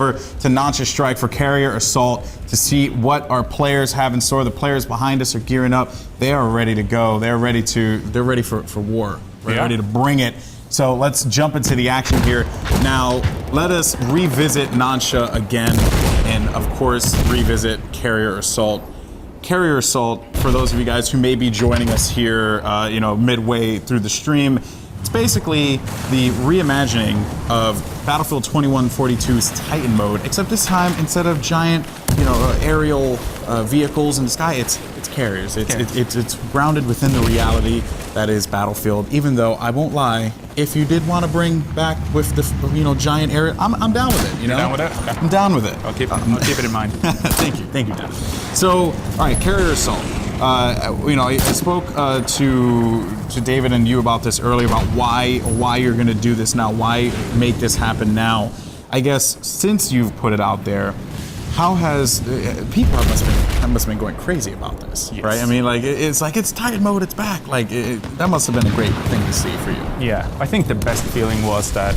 to Nacha Strike for Carrier Assault to see what our players have in store. The players behind us are gearing up. They are ready to go. They're ready for war. We're ready to bring it. So let's jump into the action here. Now, let us revisit Nacha again, and of course, revisit Carrier Assault. Carrier Assault, for those of you guys who may be joining us here, midway through the stream, it's basically the reimagining of Battlefield 2142's Titan mode, except this time, instead of giant, aerial vehicles in the sky, it's carriers. It's grounded within the reality that is Battlefield. Even though I won't lie, if you did want to bring back with the giant area, I'm down with it. You down with it? Okay. I'm down with it. I'll keep it in mind. Thank you, Dennis. So, all right, Carrier Assault. I spoke to David and you about this earlier, about why you're going to do this now, why make this happen now. I guess since you've put it out there, how has people must have been going crazy about this, yes. Right? I mean, it's Titan mode, it's back. That must have been a great thing to see for you. Yeah, I think the best feeling was that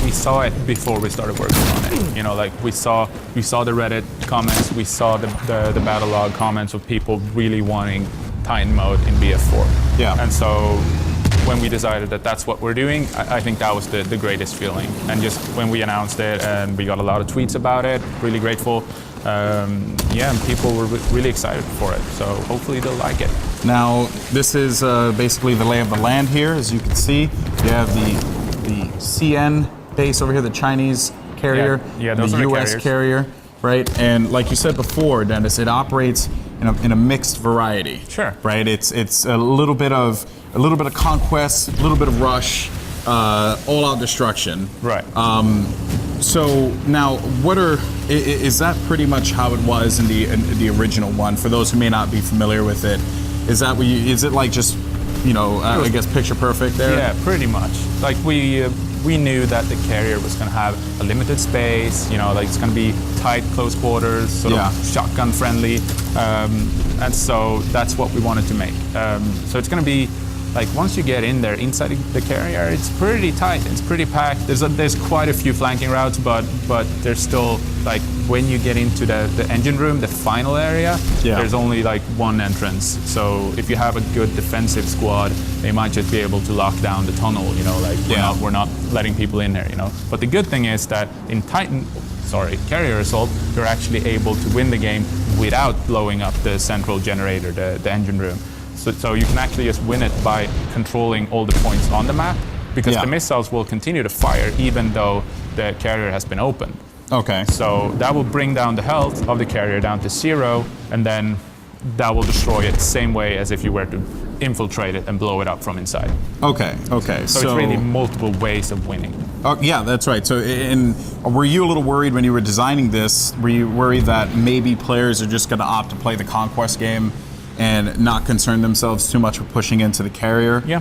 we saw it before we started working on it. We saw the Reddit comments, we saw the battle log comments of people really wanting Titan mode in BF4. Yeah. And so when we decided that that's what we're doing, I think that was the greatest feeling. And just when we announced it, and we got a lot of tweets about it, really grateful. And people were really excited for it. So hopefully they'll like it. Now, this is basically the lay of the land here. As you can see, you have the CN base over here, the Chinese carrier, those the are US carrier, right? And like you said before, Dennis, it operates in a mixed variety. Sure. Right? It's a little bit of conquest, a little bit of rush, all out destruction. Right. So now, is that pretty much how it was in the original one? For those who may not be familiar with it, is it like just I guess picture perfect there? Yeah, pretty much. Like we knew that the carrier was going to have a limited space. It's going to be tight, close quarters, sort of shotgun friendly, and so that's what we wanted to make. So it's going to be. Once you get in there inside the carrier, it's pretty tight, it's pretty packed. There's quite a few flanking routes, but there's still, when you get into the engine room, the final area, there's only one entrance. So if you have a good defensive squad, they might just be able to lock down the tunnel, we're not letting people in there, But the good thing is that in Carrier Assault, you're actually able to win the game without blowing up the central generator, the engine room. So you can actually just win it by controlling all the points on the map, because the missiles will continue to fire even though the carrier has been opened. Okay. So that will bring down the health of the carrier down to 0, and then that will destroy it the same way as if you were to infiltrate it and blow it up from inside. Okay. So it's really multiple ways of winning. Yeah, that's right. So, were you a little worried when you were designing this? Were you worried that maybe players are just going to opt to play the Conquest game and not concern themselves too much with pushing into the carrier? Yeah.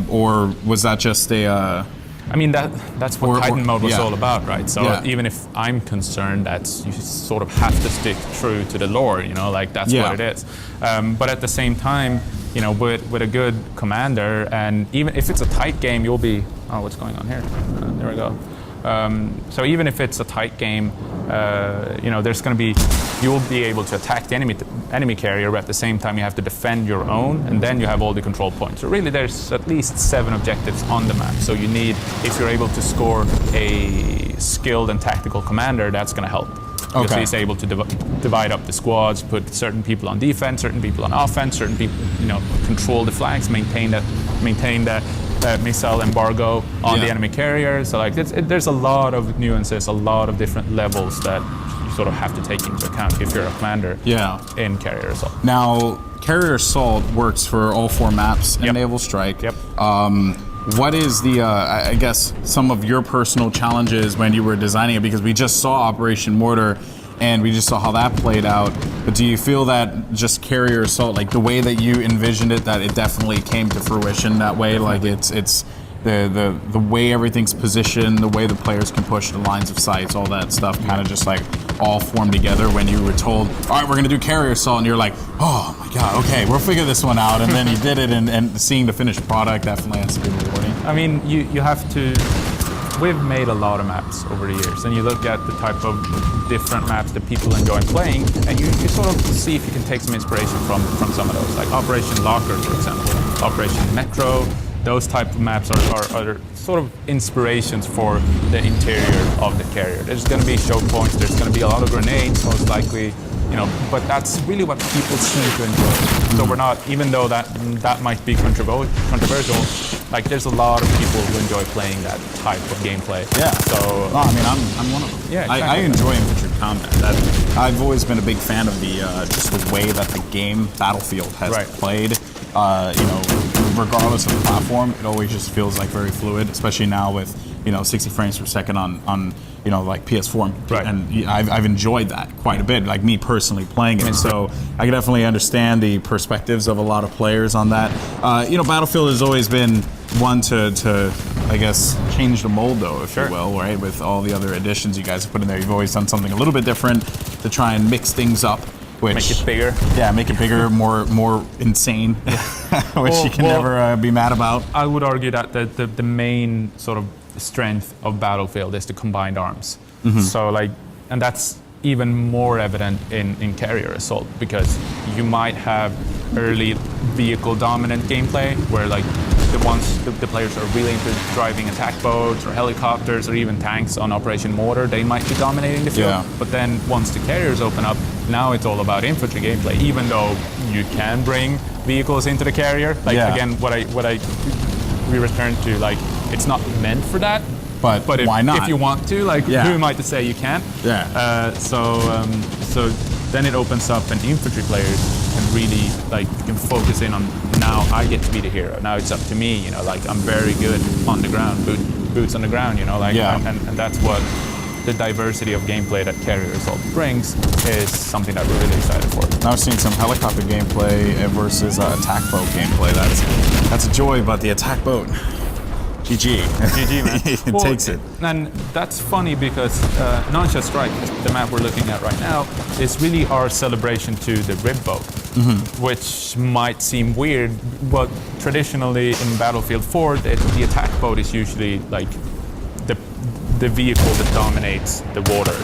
Or was that just a... that's what Titan mode was all about, right? So even if I'm concerned that you sort of have to stick true to the lore, that's what it is. But at the same time, with a good commander, and even if it's a tight game, you'll be... Oh, what's going on here? There we go. So even if it's a tight game, there's going to be, you'll be able to attack the enemy carrier, but at the same time you have to defend your own, and then you have all the control points. So really there's at least 7 objectives on the map. So you need, if you're able to score a skilled and tactical commander, that's going to help. Because he's able to divide up the squads, put certain people on defense, certain people on offense, certain people, control the flanks, maintain the missile embargo on the enemy carrier. So there's a lot of nuances, a lot of different levels that you sort of have to take into account if you're a commander in Carrier Assault. Now, Carrier Assault works for all 4 maps in Naval Strike. Yep. What is I guess, some of your personal challenges when you were designing it? Because we just saw Operation Mortar, and we just saw how that played out. But do you feel that just Carrier Assault, the way that you envisioned it, that it definitely came to fruition that way? It's the way everything's positioned, the way the players can push the lines of sights, all that stuff kind of just all formed together when you were told, all right, we're going to do Carrier Assault, and you're like, oh my God, okay, we'll figure this one out. And then you did it, and seeing the finished product definitely has to be rewarding. You have to we've made a lot of maps over the years, and you look at the type of different maps that people enjoy playing, and you sort of see if you can take some inspiration from some of those, like Operation Locker, for example, Operation Metro. Those type of maps are sort of inspirations for the interior of the carrier. There's going to be choke points, there's going to be a lot of grenades, most likely, you know, but that's really what people seem to enjoy. So we're not, even though that might be controversial, like there's a lot of people who enjoy playing that type of gameplay. Yeah. So well, I mean, I'm one of them. Yeah. Exactly. I enjoy infantry combat. I've always been a big fan of the just the way that the game Battlefield has played. You know, regardless of the platform, it always just feels like very fluid, especially now with, you know, 60 frames per second on you know, like PS4. And I've enjoyed that quite a bit, like me personally playing it. So I can definitely understand the perspectives of a lot of players on that. You know, Battlefield has always been one to I guess, change the mold, though, if you will, right? With all the other additions you guys have put in there. You've always done something a little bit different to try and mix things up. Which, make it bigger. Yeah, make it bigger, more insane, which you can never be mad about. I would argue that the main sort of strength of Battlefield is the combined arms. So like, and that's even more evident in Carrier Assault, because you might have early vehicle dominant gameplay where like the players are really into driving attack boats or helicopters or even tanks on Operation Mortar. They might be dominating the field, but then once the carriers open up, now it's all about infantry gameplay. Even though you can bring vehicles into the carrier, like again, what we return to, like it's not meant for that. But if, why not? If you want to, like, who am I to say you can't? So then it opens up, and infantry players can really, like, you can focus in on, now I get to be the hero. Now it's up to me, you know, like I'm very good on the ground, boots on the ground, you know, like, and that's what the diversity of gameplay that Carrier Assault brings is something that we're really excited for. Now I've seen some helicopter gameplay versus attack boat gameplay. That's a joy, but the attack boat. GG. GG, man. It takes it. And that's funny because Nansha Strike, the map we're looking at right now, is really our celebration to the rib boat, which might seem weird, but traditionally in Battlefield 4, the attack boat is usually like the vehicle that dominates the water.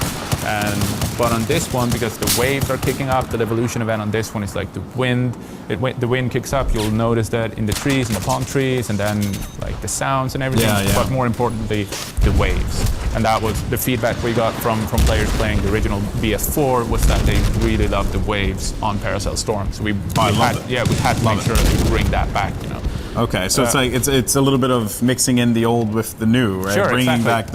But on this one, because the waves are kicking up, the evolution event on this one is like the wind. The wind kicks up, you'll notice that in the trees, in the palm trees, and then like the sounds and everything. But more importantly, the waves. And that was the feedback we got from players playing the original BS4 was that they really loved the waves on Paracel Storm. So we had to make sure that we bring that back, you know. Okay, so it's like it's a little bit of mixing in the old with the new, right? Sure, bringing back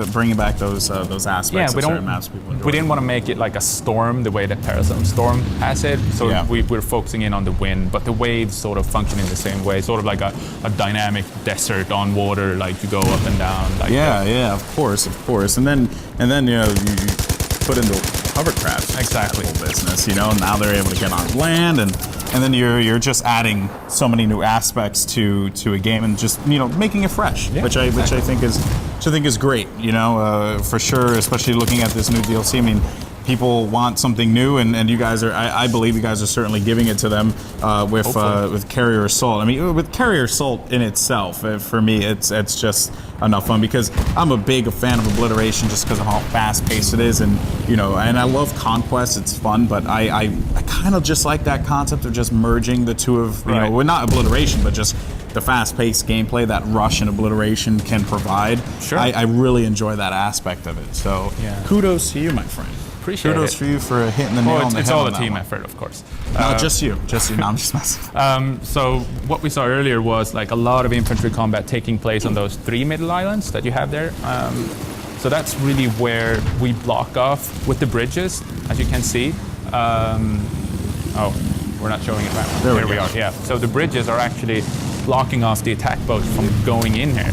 those aspects of certain maps people enjoy. We didn't want to make it like a storm the way that Parasol Storm has it, so we're focusing in on the wind, but the waves sort of function in the same way, sort of like a dynamic desert on water, like you go up and down. Like of course, and then you know you put into hovercraft exactly whole business, you know. Now they're able to get on land and then you're just adding so many new aspects to a game and just, you know, making it fresh, which I think is great, you know, for sure. Especially looking at this new DLC. I mean, people want something new, and you guys are. I believe you guys are certainly giving it to them with Carrier Assault. I mean, with Carrier Assault in itself, for me, it's just enough fun because I'm a big fan of Obliteration just because of how fast-paced it is, and you know, and I love Conquest. It's fun, but I kind of just like that concept of just merging the two of, you know, well, not Obliteration, but just the fast-paced gameplay that Rush and Obliteration can provide. Sure. I really enjoy that aspect of it. So kudos to you, my friend. Appreciate Kudos it. for you for hitting the nail on the head. It's all on a team one. effort, of course. No, just you. No, I'm just messing. So what we saw earlier was like a lot of infantry combat taking place on those 3 middle islands that you have there. So that's really where we block off with the bridges, as you can see. We're not showing it right now. There we are. Yeah. So the bridges are actually blocking off the attack boats from going in here.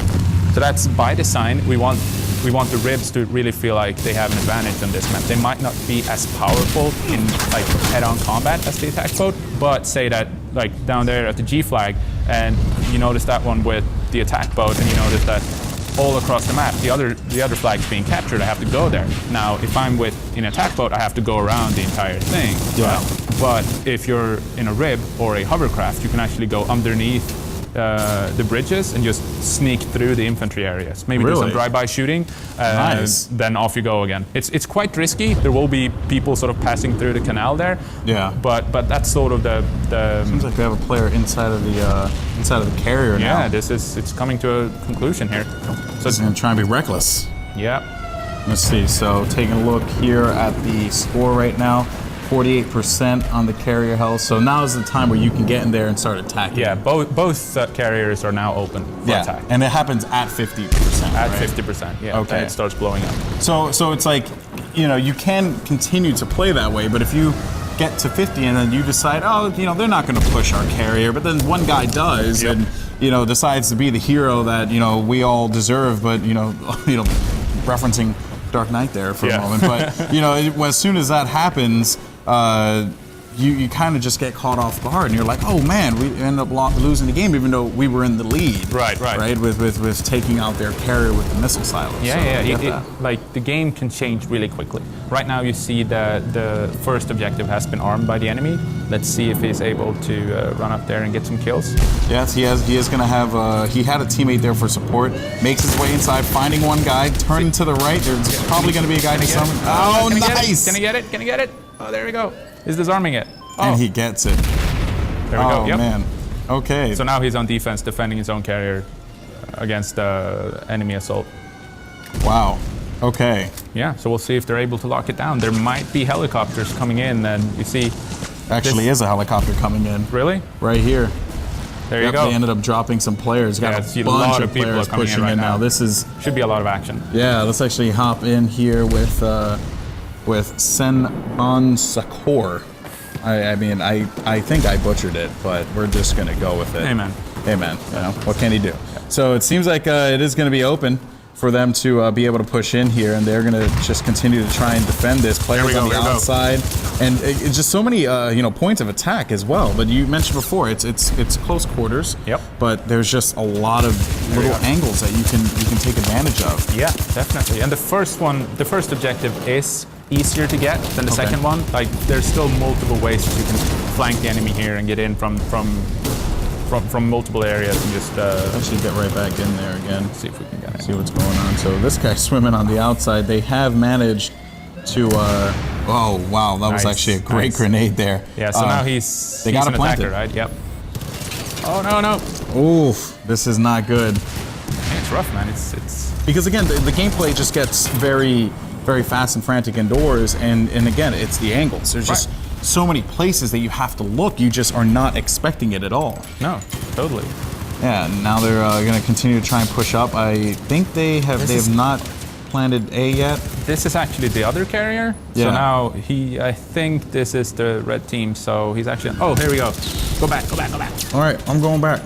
So that's by design. We want the ribs to really feel like they have an advantage on this map. They might not be as powerful in like head-on combat as the attack boat, but say that like down there at the G flag, and you notice that one with the attack boat, and you notice that all across the map, the other flag's being captured. I have to go there. Now, if I'm with an attack boat, I have to go around the entire thing. Yeah. But if you're in a rib or a hovercraft, you can actually go underneath the bridges and just sneak through the infantry areas. Maybe do some drive-by shooting. Nice. Then off you go again. It's quite risky. There will be people sort of passing through the canal there. Yeah. But that's sort of the Seems like we have a player inside of the carrier now. Yeah, it's coming to a conclusion here. So it's going to try and be reckless. Yeah. Let's see. So taking a look here at the score right now. 48% on the carrier health. So now is the time where you can get in there and start attacking. Yeah, both carriers are now open for attack. And it happens at 50%. At right? 50%, yeah. Okay. And it starts blowing up. So it's like, you can continue to play that way, but if you get to 50 and then you decide, they're not going to push our carrier, but then one guy does and, decides to be the hero that, we all deserve, but, referencing Dark Knight there for a moment. But, as soon as that happens, you kind of just get caught off guard, and you're like, oh man, we end up losing the game, even though we were in the lead. Right. With taking out their carrier with the missile silos. Like the game can change really quickly. Right now, you see that the first objective has been armed by the enemy. Let's see if he's able to run up there and get some kills. Yes, he is going to have. He had a teammate there for support. Makes his way inside, finding one guy. Turning to the right. There's probably going to be a guy to summon. Oh, nice! Can I get it? Oh, there we go. He's disarming it. Oh. And he gets it. There we go. Oh, man. Okay. So now he's on defense, defending his own carrier against enemy assault. Wow. Okay. Yeah, so we'll see if they're able to lock it down. There might be helicopters coming in, and you see... Actually is a helicopter coming in. Really? Right here. There you go. They ended up dropping some players. Got a bunch of people players pushing in now. This should be a lot of action. Yeah, let's actually hop in here with Sen On Sakor. I think I butchered it, but we're just gonna go with it. Amen. What can he do? So it seems like it is gonna be open for them to be able to push in here, and they're gonna just continue to try and defend this. Players on the outside, and it's just so many points of attack as well. But you mentioned before, it's close quarters. Yep. But there's just a lot of little angles that you can take advantage of. Yeah, definitely. And the first objective is easier to get than the second one. Like, there's still multiple ways that you can flank the enemy here and get in from multiple areas and just actually get right back in there again. See if we can get it. See what's going on. So this guy's swimming on the outside. They have managed to. Oh wow, that was actually a great grenade there. Yeah. So now he's got an to plant attacker, it, right? Yep. Oh no. Oof, this is not good. It's rough, man. It's because again the gameplay just gets very fast and frantic indoors, and again it's the angles. There's just so many places that you have to look. You just are not expecting it at all. No, totally. Yeah. Now they're going to continue to try and push up. I think they have not planted A yet. This is actually the other carrier. Yeah. So now I think this is the red team. So he's actually. Oh, here we go. Go back. All right, I'm going back.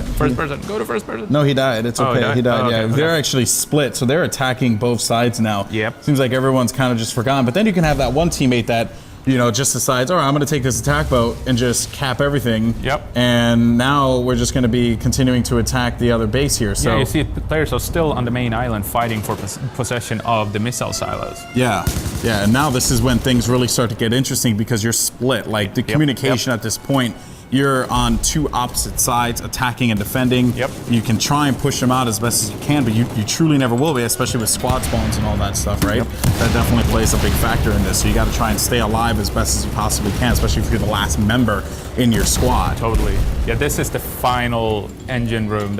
First person. Go to first person. No, he died. It's okay. He died. Oh, okay. They're actually split, so they're attacking both sides now. Yep. Seems like everyone's kind of just forgotten. But then you can have that one teammate that just decides, all right, I'm going to take this attack boat and just cap everything. Yep. And now we're just going to be continuing to attack the other base here. So yeah, you see players are still on the main island fighting for possession of the missile silos. Yeah. And now this is when things really start to get interesting because you're split. Like the communication at this point, you're on two opposite sides, attacking and defending. Yep. You can try and push them out as best as you can, but you truly never will be, especially with squad spawns and all that stuff, right? Yep. That definitely plays a big factor in this. So you got to try and stay alive as best as you possibly can, especially if you're the last member in your squad. Totally. Yeah, this is the final engine room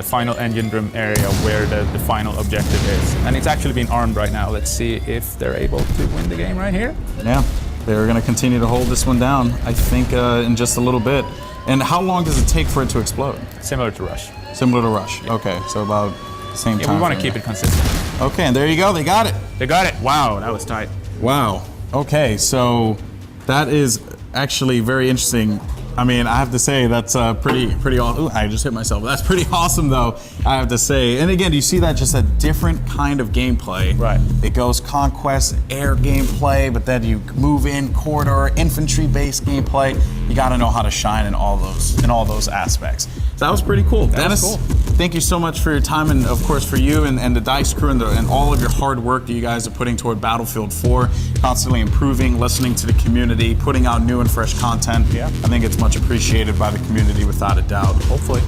area where the final objective is. And it's actually being armed right now. Let's see if they're able to win the game right here. Yeah, they're going to continue to hold this one down, I think, in just a little bit. And how long does it take for it to explode? Similar to Rush. Yeah. Okay, so about same time. Yeah, we want to keep it consistent. Okay, and there you go. They got it. Wow, that was tight. Wow. Okay, so that is actually very interesting. I mean, I have to say that's pretty awesome. Ooh, I just hit myself. That's pretty awesome, though, I have to say. And again, you see that just a different kind of gameplay. Right. It goes conquest, air gameplay, but then you move in corridor, infantry-based gameplay. You got to know how to shine in all those aspects. So that was pretty cool. Dennis, cool. Thank you so much for your time, and of course for you and the DICE crew and all of your hard work that you guys are putting toward Battlefield 4, constantly improving, listening to the community, putting out new and fresh content. Yeah. I think it's much appreciated by the community without a doubt. Hopefully.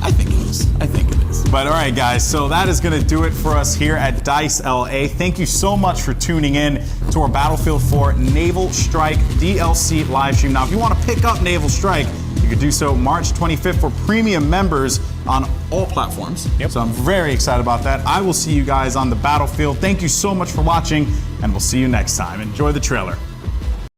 I think it is. I think it is. But all right, guys, so that is going to do it for us here at DICE LA. Thank you so much for tuning in to our Battlefield 4 Naval Strike DLC live stream. Now, if you want to pick up Naval Strike, you can do so March 25th for premium members on all platforms. Yep. So I'm very excited about that. I will see you guys on the battlefield. Thank you so much for watching, and we'll see you next time. Enjoy the trailer.